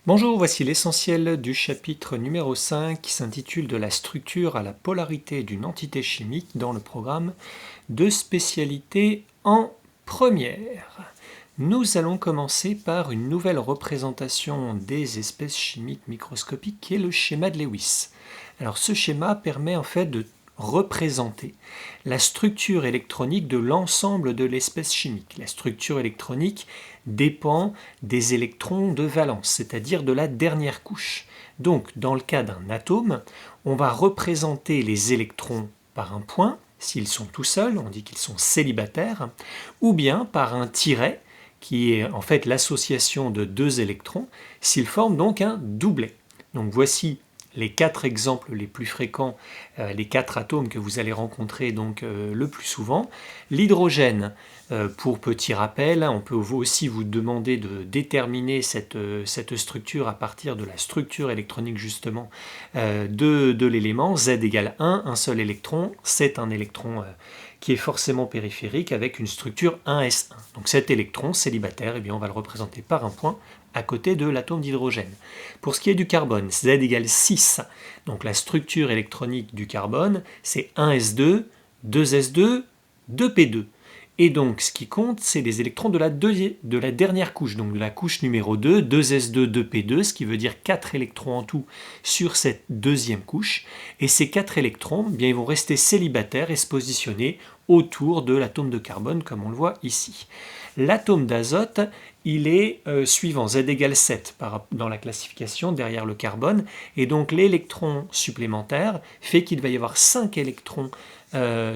Bonjour, voici l'essentiel du chapitre numéro 5 qui s'intitule De la structure à la polarité d'une entité chimique dans le programme de spécialité en première. Nous allons commencer par une nouvelle représentation des espèces chimiques microscopiques qui est le schéma de Lewis. Alors ce schéma permet en fait de représenter la structure électronique de l'ensemble de l'espèce chimique. La structure électronique dépend des électrons de valence, c'est-à-dire de la dernière couche. Donc, dans le cas d'un atome, on va représenter les électrons par un point, s'ils sont tout seuls, on dit qu'ils sont célibataires, ou bien par un tiret, qui est en fait l'association de deux électrons, s'ils forment donc un doublet. Donc voici les quatre exemples les plus fréquents, les quatre atomes que vous allez rencontrer donc le plus souvent. L'hydrogène, pour petit rappel, on peut aussi vous demander de déterminer cette structure à partir de la structure électronique justement de l'élément. Z égale 1, un seul électron, c'est un électron qui est forcément périphérique avec une structure 1s1. Donc cet électron célibataire, eh bien, on va le représenter par un point à côté de l'atome d'hydrogène. Pour ce qui est du carbone, Z égale 6. Donc la structure électronique du carbone, c'est 1s2, 2s2, 2p2. Et donc ce qui compte, c'est les électrons de la dernière couche, donc de la couche numéro 2, 2s2, 2p2, ce qui veut dire 4 électrons en tout sur cette deuxième couche. Et ces 4 électrons, eh bien, ils vont rester célibataires et se positionner autour de l'atome de carbone, comme on le voit ici. L'atome d'azote, il est suivant, Z égale 7 dans la classification derrière le carbone, et donc l'électron supplémentaire fait qu'il va y avoir 5 électrons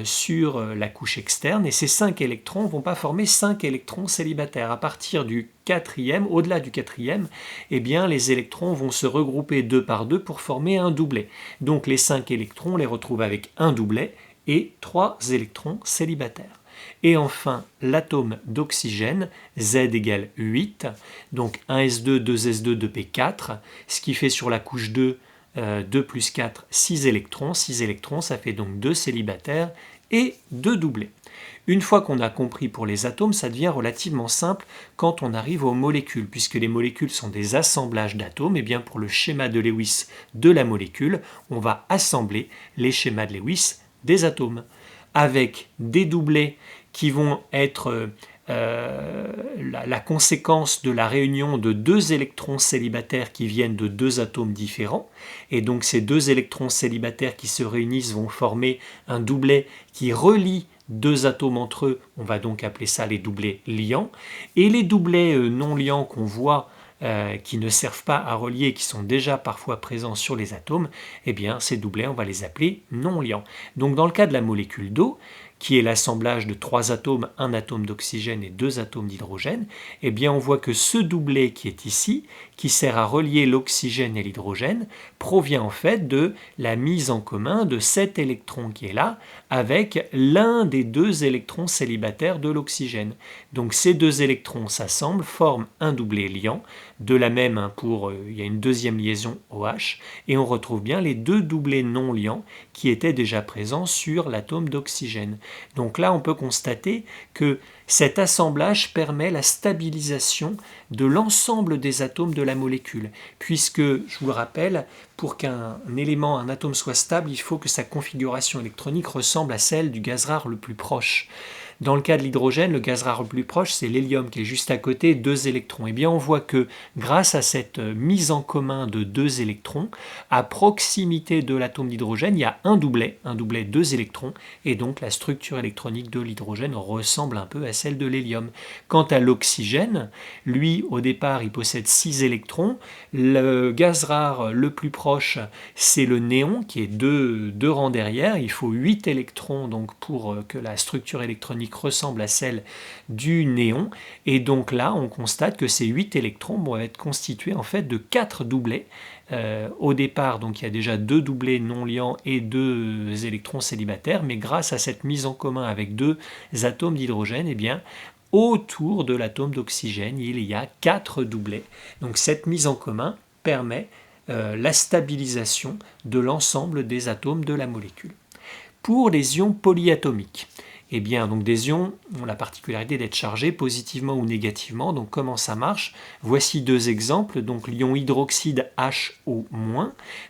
sur la couche externe, et ces 5 électrons ne vont pas former 5 électrons célibataires. À partir du quatrième, au-delà du quatrième, eh bien, les électrons vont se regrouper deux par deux pour former un doublet. Donc les 5 électrons, on les retrouve avec un doublet et 3 électrons célibataires. Et enfin, l'atome d'oxygène, Z égale 8, donc 1s2, 2s2, 2p4, ce qui fait sur la couche 2, 2 plus 4, 6 électrons. 6 électrons, ça fait donc 2 célibataires et 2 doublets. Une fois qu'on a compris pour les atomes, ça devient relativement simple quand on arrive aux molécules, puisque les molécules sont des assemblages d'atomes. Et bien pour le schéma de Lewis de la molécule, on va assembler les schémas de Lewis des atomes, avec des doublets qui vont être la conséquence de la réunion de deux électrons célibataires qui viennent de deux atomes différents. Et donc ces deux électrons célibataires qui se réunissent vont former un doublet qui relie deux atomes entre eux. On va donc appeler ça les doublets liants. Et les doublets non liants qu'on voit qui ne servent pas à relier, qui sont déjà parfois présents sur les atomes, eh bien ces doublets, on va les appeler non liants. Donc dans le cas de la molécule d'eau, qui est l'assemblage de 3 atomes, un atome d'oxygène et 2 atomes d'hydrogène, eh bien on voit que ce doublet qui est ici, qui sert à relier l'oxygène et l'hydrogène, provient en fait de la mise en commun de cet électron qui est là, avec l'un des deux électrons célibataires de l'oxygène. Donc ces deux électrons s'assemblent, forment un doublet liant, de la même il y a une deuxième liaison OH, et on retrouve bien les deux doublets non liants qui étaient déjà présents sur l'atome d'oxygène. Donc là, on peut constater que cet assemblage permet la stabilisation de l'ensemble des atomes de la molécule, puisque, je vous le rappelle, pour qu'un élément, un atome soit stable, il faut que sa configuration électronique ressemble à celle du gaz rare le plus proche. Dans le cas de l'hydrogène, le gaz rare le plus proche, c'est l'hélium qui est juste à côté, 2 électrons. Eh bien, on voit que grâce à cette mise en commun de 2 électrons, à proximité de l'atome d'hydrogène, il y a un doublet 2 électrons, et donc la structure électronique de l'hydrogène ressemble un peu à celle de l'hélium. Quant à l'oxygène, lui, au départ, il possède 6 électrons. Le gaz rare le plus proche, c'est le néon, qui est deux rangs derrière. Il faut 8 électrons donc, pour que la structure électronique ressemble à celle du néon, et donc là on constate que ces 8 électrons vont être constitués en fait de 4 doublets. Au départ, donc il y a déjà 2 doublets non liants et 2 électrons célibataires, mais grâce à cette mise en commun avec 2 atomes d'hydrogène, eh bien autour de l'atome d'oxygène, il y a 4 doublets. Donc cette mise en commun permet la stabilisation de l'ensemble des atomes de la molécule. Pour les ions polyatomiques, Eh bien, donc des ions ont la particularité d'être chargés positivement ou négativement. Donc comment ça marche? Voici deux exemples. Donc l'ion hydroxyde HO-.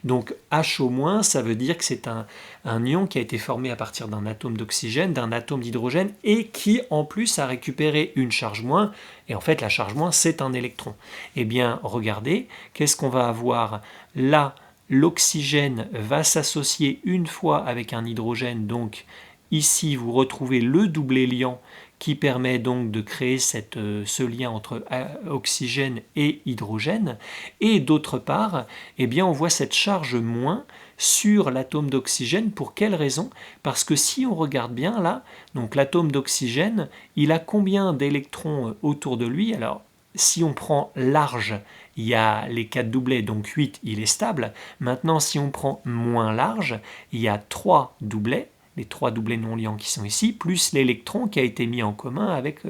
Donc HO-, ça veut dire que c'est un ion qui a été formé à partir d'un atome d'oxygène, d'un atome d'hydrogène et qui en plus a récupéré une charge moins. Et en fait, la charge moins, c'est un électron. Eh bien, regardez, qu'est-ce qu'on va avoir là? L'oxygène va s'associer une fois avec un hydrogène, donc ici vous retrouvez le doublé liant qui permet donc de créer ce lien entre oxygène et hydrogène, et d'autre part, eh bien on voit cette charge moins sur l'atome d'oxygène. Pour quelle raison? Parce que si on regarde bien là, donc l'atome d'oxygène, il a combien d'électrons autour de lui? Alors, si on prend large, il y a les 4 doublets, donc 8, il est stable. Maintenant, si on prend moins large, il y a 3 doublets, les 3 doublets non liants qui sont ici, plus l'électron qui a été mis en commun avec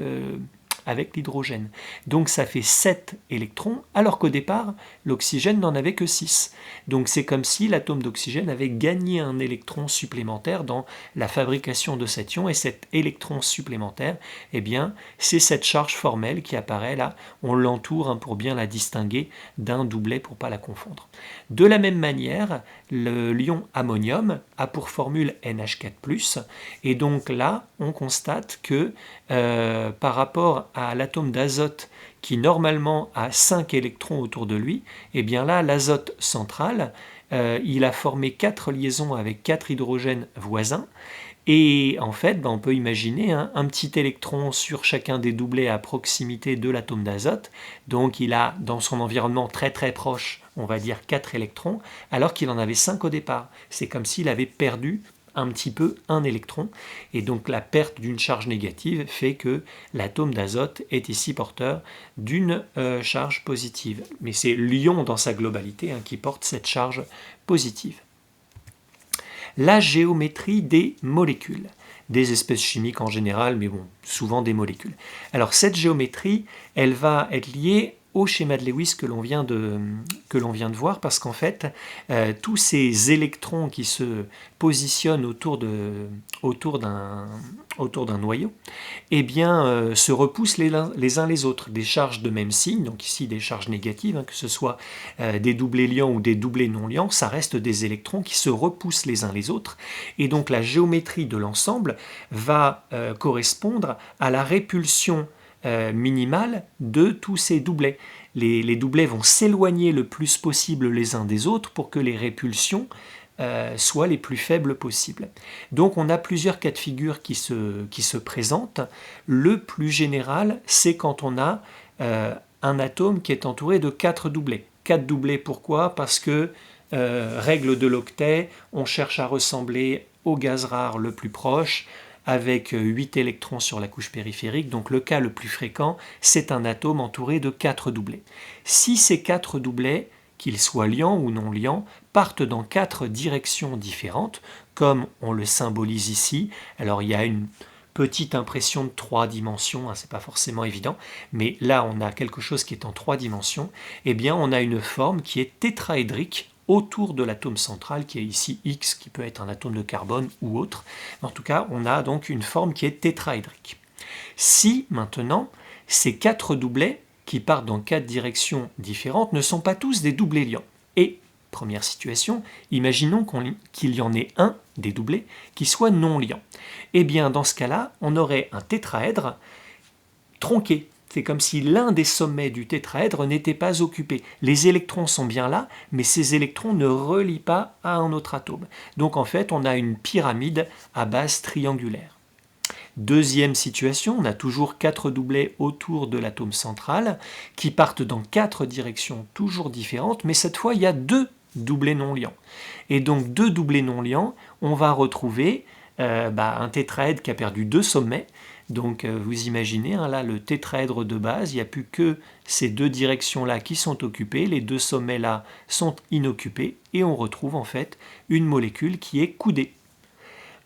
l'hydrogène. Donc ça fait 7 électrons, alors qu'au départ, l'oxygène n'en avait que 6. Donc c'est comme si l'atome d'oxygène avait gagné un électron supplémentaire dans la fabrication de cet ion, et cet électron supplémentaire, eh bien, c'est cette charge formelle qui apparaît là. On l'entoure pour bien la distinguer d'un doublet pour ne pas la confondre. De la même manière, l'ion ammonium a pour formule NH4+, et donc là, on constate que par rapport à l'atome d'azote qui normalement a 5 électrons autour de lui, et bien là, l'azote central, il a formé 4 liaisons avec 4 hydrogènes voisins, et en fait, on peut imaginer un petit électron sur chacun des doublets à proximité de l'atome d'azote, donc il a dans son environnement très très proche, on va dire 4 électrons, alors qu'il en avait 5 au départ. C'est comme s'il avait perdu un petit peu un électron, et donc la perte d'une charge négative fait que l'atome d'azote est ici porteur d'une charge positive. Mais c'est l'ion dans sa globalité qui porte cette charge positive. La géométrie des molécules, des espèces chimiques en général, mais bon, souvent des molécules. Alors cette géométrie, elle va être liée au schéma de Lewis que l'on vient de voir, parce qu'en fait, tous ces électrons qui se positionnent autour d'un noyau, eh bien, se repoussent les uns les autres. Des charges de même signe, donc ici des charges négatives, que ce soit des doublés liants ou des doublés non liants, ça reste des électrons qui se repoussent les uns les autres. Et donc la géométrie de l'ensemble va correspondre à la répulsion minimale de tous ces doublets. Les doublets vont s'éloigner le plus possible les uns des autres pour que les répulsions soient les plus faibles possibles. Donc on a plusieurs cas de figure qui se présentent. Le plus général, c'est quand on a un atome qui est entouré de 4 doublets. 4 doublets, pourquoi? Parce que, règle de l'octet, on cherche à ressembler au gaz rare le plus proche, avec 8 électrons sur la couche périphérique. Donc le cas le plus fréquent, c'est un atome entouré de 4 doublets. Si ces 4 doublets, qu'ils soient liants ou non liants, partent dans 4 directions différentes, comme on le symbolise ici, alors il y a une petite impression de 3 dimensions, c'est pas forcément évident, mais là on a quelque chose qui est en 3 dimensions, eh bien on a une forme qui est tétraédrique autour de l'atome central, qui est ici X, qui peut être un atome de carbone ou autre. En tout cas, on a donc une forme qui est tétraédrique. Si, maintenant, ces 4 doublets, qui partent dans 4 directions différentes, ne sont pas tous des doublés liants. Et, première situation, imaginons qu'il y en ait un des doublets qui soit non liant. Eh bien, dans ce cas-là, on aurait un tétraèdre tronqué. C'est comme si l'un des sommets du tétraèdre n'était pas occupé. Les électrons sont bien là, mais ces électrons ne relient pas à un autre atome. Donc en fait, on a une pyramide à base triangulaire. Deuxième situation, on a toujours 4 doublets autour de l'atome central qui partent dans 4 directions toujours différentes, mais cette fois, il y a 2 doublets non liants. Et donc 2 doublets non liants, on va retrouver un tétraèdre qui a perdu 2 sommets. Donc vous imaginez, là le tétraèdre de base, il n'y a plus que ces 2 directions-là qui sont occupées, les 2 sommets-là sont inoccupés, et on retrouve en fait une molécule qui est coudée.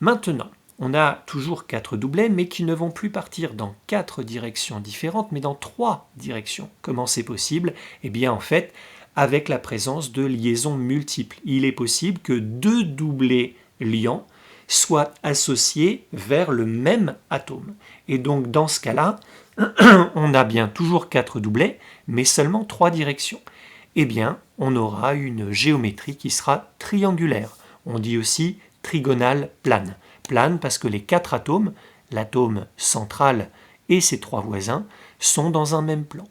Maintenant, on a toujours 4 doublets, mais qui ne vont plus partir dans 4 directions différentes, mais dans 3 directions. Comment c'est possible? Eh bien en fait, avec la présence de liaisons multiples. Il est possible que 2 doublets liants soient associés vers le même atome. Et donc dans ce cas-là, on a bien toujours 4 doublets, mais seulement 3 directions. Eh bien, on aura une géométrie qui sera triangulaire. On dit aussi trigonale plane. Plane parce que les 4 atomes, l'atome central et ses 3 voisins, sont dans un même plan.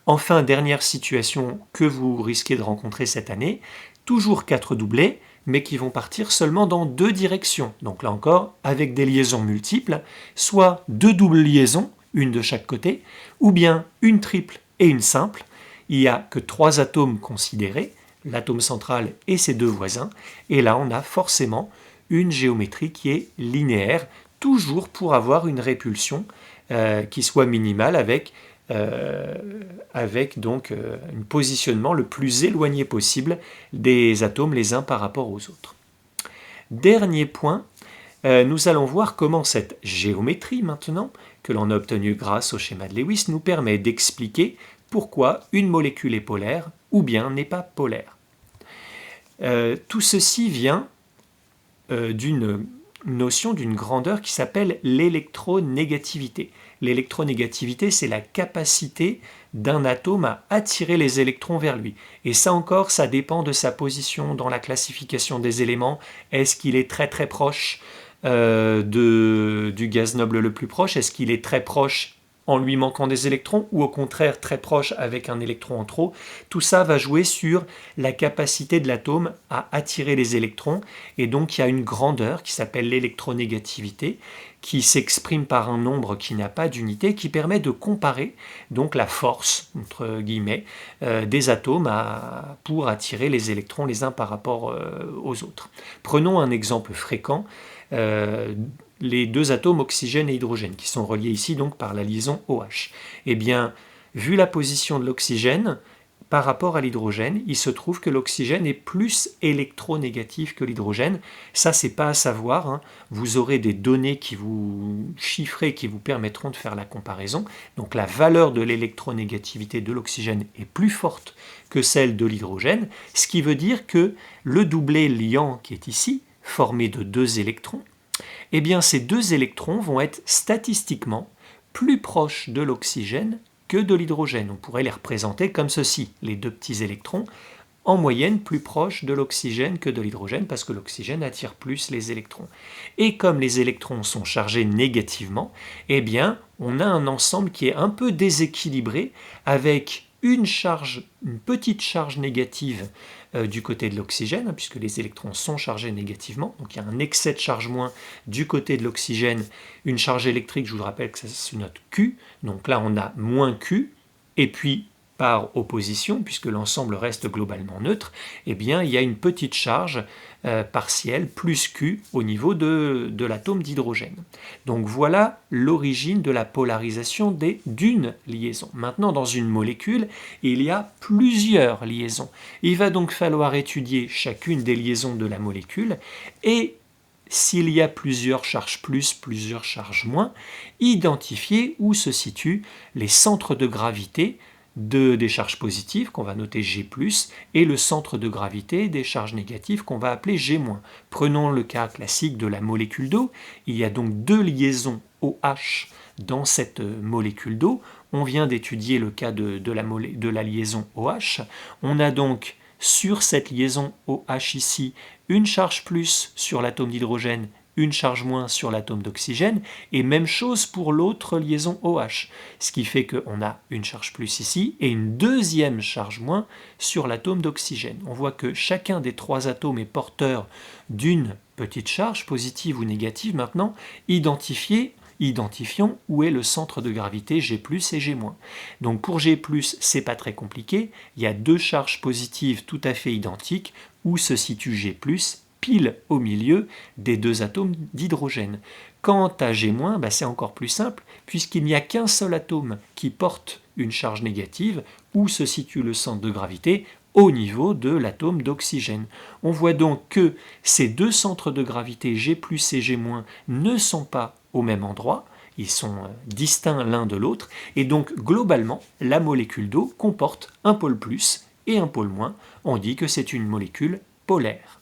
Enfin, dernière situation que vous risquez de rencontrer cette année, toujours 4 doublets, mais qui vont partir seulement dans 2 directions. Donc là encore, avec des liaisons multiples, soit 2 doubles liaisons, une de chaque côté, ou bien une triple et une simple. Il n'y a que 3 atomes considérés, l'atome central et ses 2 voisins, et là on a forcément une géométrie qui est linéaire, toujours pour avoir une répulsion qui soit minimale avec donc un positionnement le plus éloigné possible des atomes les uns par rapport aux autres. Dernier point, nous allons voir comment cette géométrie maintenant, que l'on a obtenue grâce au schéma de Lewis, nous permet d'expliquer pourquoi une molécule est polaire ou bien n'est pas polaire. Tout ceci vient d'une notion, d'une grandeur qui s'appelle l'électronégativité. L'électronégativité, c'est la capacité d'un atome à attirer les électrons vers lui. Et ça encore, ça dépend de sa position dans la classification des éléments. Est-ce qu'il est très très proche du gaz noble le plus proche? Est-ce qu'il est très proche en lui manquant des électrons ou au contraire très proche avec un électron en trop? Tout ça va jouer sur la capacité de l'atome à attirer les électrons et donc il y a une grandeur qui s'appelle l'électronégativité qui s'exprime par un nombre qui n'a pas d'unité, qui permet de comparer donc la force, entre guillemets, des atomes pour attirer les électrons les uns par rapport aux autres. Prenons un exemple fréquent, les 2 atomes oxygène et hydrogène, qui sont reliés ici donc par la liaison OH. Eh bien, vu la position de l'oxygène, par rapport à l'hydrogène, il se trouve que l'oxygène est plus électronégatif que l'hydrogène. Ça, c'est pas à savoir, hein. Vous aurez des données chiffrées qui vous permettront de faire la comparaison. Donc la valeur de l'électronégativité de l'oxygène est plus forte que celle de l'hydrogène, ce qui veut dire que le doublet liant qui est ici, formé de 2 électrons, eh bien ces 2 électrons vont être statistiquement plus proches de l'oxygène que de l'hydrogène. On pourrait les représenter comme ceci, les 2 petits électrons, en moyenne plus proches de l'oxygène que de l'hydrogène, parce que l'oxygène attire plus les électrons. Et comme les électrons sont chargés négativement, eh bien, on a un ensemble qui est un peu déséquilibré, avec une petite charge négative du côté de l'oxygène, puisque les électrons sont chargés négativement, donc il y a un excès de charge moins du côté de l'oxygène, une charge électrique, je vous rappelle que c'est une note Q, donc là on a moins Q, et puis par opposition, puisque l'ensemble reste globalement neutre, eh bien il y a une petite charge partielle, plus Q, au niveau de l'atome d'hydrogène. Donc voilà l'origine de la polarisation d'une liaison. Maintenant, dans une molécule, il y a plusieurs liaisons. Il va donc falloir étudier chacune des liaisons de la molécule et s'il y a plusieurs charges plus, plusieurs charges moins, identifier où se situent les centres de gravité des charges positives qu'on va noter G+, et le centre de gravité des charges négatives qu'on va appeler G-. Prenons le cas classique de la molécule d'eau. Il y a donc 2 liaisons OH dans cette molécule d'eau. On vient d'étudier le cas de la liaison OH. On a donc sur cette liaison OH ici une charge plus sur l'atome d'hydrogène, une charge moins sur l'atome d'oxygène, et même chose pour l'autre liaison OH, ce qui fait qu'on a une charge plus ici et une deuxième charge moins sur l'atome d'oxygène. On voit que chacun des 3 atomes est porteur d'une petite charge, positive ou négative. Maintenant, identifions où est le centre de gravité G+, et G-. Donc pour G+, c'est pas très compliqué, il y a 2 charges positives tout à fait identiques, où se situe G+, pile au milieu des 2 atomes d'hydrogène. Quant à G-, c'est encore plus simple, puisqu'il n'y a qu'un seul atome qui porte une charge négative, où se situe le centre de gravité, au niveau de l'atome d'oxygène. On voit donc que ces 2 centres de gravité G+ et G- ne sont pas au même endroit, ils sont distincts l'un de l'autre, et donc globalement, la molécule d'eau comporte un pôle plus et un pôle moins. On dit que c'est une molécule polaire.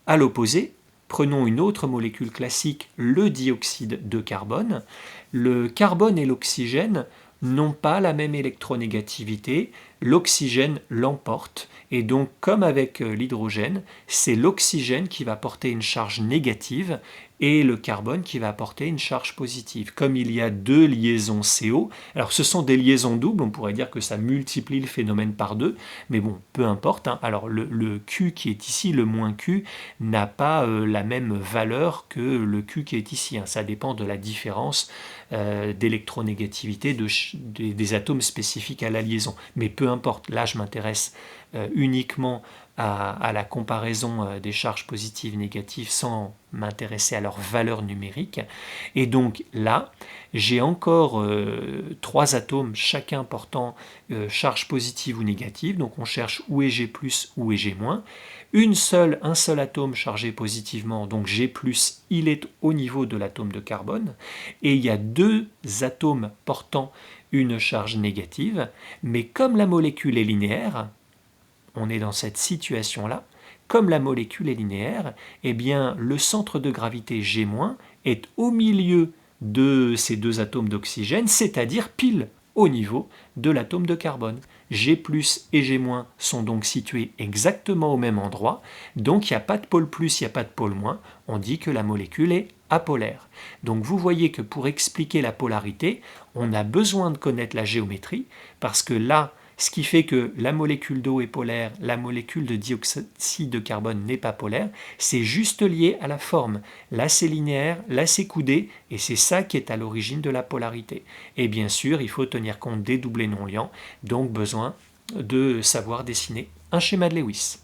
À l'opposé, Prenons une autre molécule classique, le dioxyde de carbone. Le carbone et l'oxygène n'ont pas la même électronégativité, l'oxygène l'emporte, et donc comme avec l'hydrogène, c'est l'oxygène qui va porter une charge négative et le carbone qui va apporter une charge positive. Comme il y a deux liaisons CO, alors ce sont des liaisons doubles, on pourrait dire que ça multiplie le phénomène par deux, mais bon, peu importe, hein. Alors le Q qui est ici, le moins Q, n'a pas la même valeur que le Q qui est ici, hein. Ça dépend de la différence d'électronégativité des atomes spécifiques à la liaison. Mais peu importe, là je m'intéresse uniquement à la comparaison des charges positives et négatives sans m'intéresser à leur valeur numérique. Et donc là, j'ai encore trois atomes, chacun portant charge positive ou négative. Donc on cherche où est G+, où est G-. Un seul atome chargé positivement, donc G+, il est au niveau de l'atome de carbone. Et il y a deux atomes portant une charge négative. Mais comme la molécule est linéaire, on est dans cette situation-là, comme la molécule est linéaire, eh bien le centre de gravité G- est au milieu de ces deux atomes d'oxygène, c'est-à-dire pile au niveau de l'atome de carbone. G+ et G- sont donc situés exactement au même endroit, donc il n'y a pas de pôle plus, il n'y a pas de pôle moins, on dit que la molécule est apolaire. Donc vous voyez que pour expliquer la polarité, on a besoin de connaître la géométrie, parce que là, ce qui fait que la molécule d'eau est polaire, la molécule de dioxyde de carbone n'est pas polaire, c'est juste lié à la forme. Là c'est linéaire, là c'est coudé, et c'est ça qui est à l'origine de la polarité. Et bien sûr, il faut tenir compte des doublés non liants, donc besoin de savoir dessiner un schéma de Lewis.